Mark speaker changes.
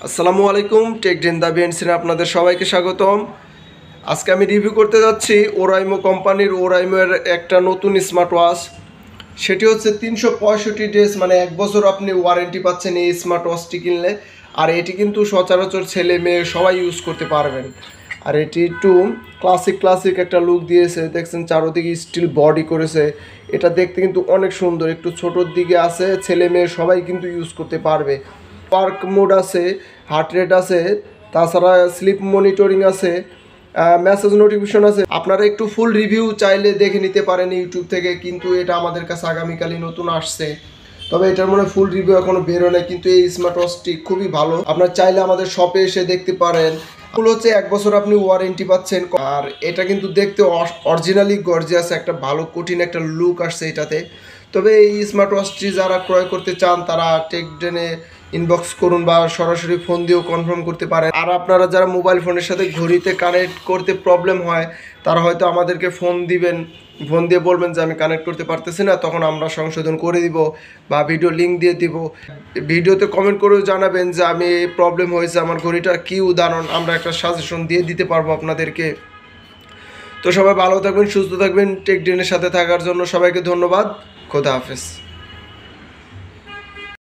Speaker 1: আসসালামু আলাইকুম, টেকডেন দা বিএনসিনে আপনাদের সবাইকে স্বাগতম। আজকে আমি রিভিউ করতে যাচ্ছি ওরাইমো কোম্পানির ওরাইমোর একটা নতুন স্মার্ট ওয়াচ। সেটি হচ্ছে 365 ডেজ, মানে 1 বছর আপনি ওয়ারেন্টি পাচ্ছেন এই স্মার্ট ওয়াচটি কিনলে। আর এটি কিন্তু সচরাচর ছেলে মেয়ে সবাই ইউজ করতে পারবেন। আর এটি একটু ক্লাসিক একটা লুক দিয়েছে, দেখছেন চারোদিকে স্টিল বডি করেছে। এটা দেখতে কিন্তু অনেক সুন্দর, একটু ছোটোর দিকে আছে, ছেলে মেয়ে সবাই কিন্তু ইউজ করতে পারবে। ওয়ার্ক মোড আছে, হার্ট রেট আছে, তাছাড়া স্লিপ মনিটরিং আছে, মেসেজ নোটিফিকেশন আছে। আপনারা একটু ফুল রিভিউ চাইলে দেখে নিতে পারেন ইউটিউব থেকে, কিন্তু এটা আমাদের কাছে আগামীকালই নতুন আসছে। তবে এটার মনে ফুল রিভিউ এখনো বেরো নাই, কিন্তু এই স্মার্ট ওয়াচটি খুবই ভালো। আপনারা চাইলে আমাদের শপে এসে দেখতে পারেন। ফুল হচ্ছে 1 বছর আপনি ওয়ারেন্টি পাচ্ছেন। আর এটা কিন্তু দেখতে অরিজিনালি গর্জিয়াস, একটা ভালো কঠিন একটা লুক আসছে এটাতে। তবে এই স্মার্ট ওয়াচটি যারা ক্রয় করতে চান তারা টেকডেনে ইনবক্স করুন বা সরাসরি ফোন দিয়েও কনফার্ম করতে পারেন। আর আপনারা যারা মোবাইল ফোনের সাথে ঘড়িতে কানেক্ট করতে প্রবলেম হয় তারা হয়তো আমাদেরকে ফোন দিবেন, ফোন দিয়ে বলবেন যে আমি কানেক্ট করতে পারতেছি না, তখন আমরা সংশোধন করে দিব বা ভিডিও লিঙ্ক দিয়ে দিব। ভিডিওতে কমেন্ট করেও জানাবেন যে আমি এই প্রবলেম হয়েছে, আমার ঘড়িটার কী উদাহরণ, আমরা একটা সাজেশন দিয়ে দিতে পারবো আপনাদেরকে। তো সবাই ভালো থাকবেন, সুস্থ থাকবেন। টেকডেনের সাথে থাকার জন্য সবাইকে ধন্যবাদ। খোদা হাফেজ।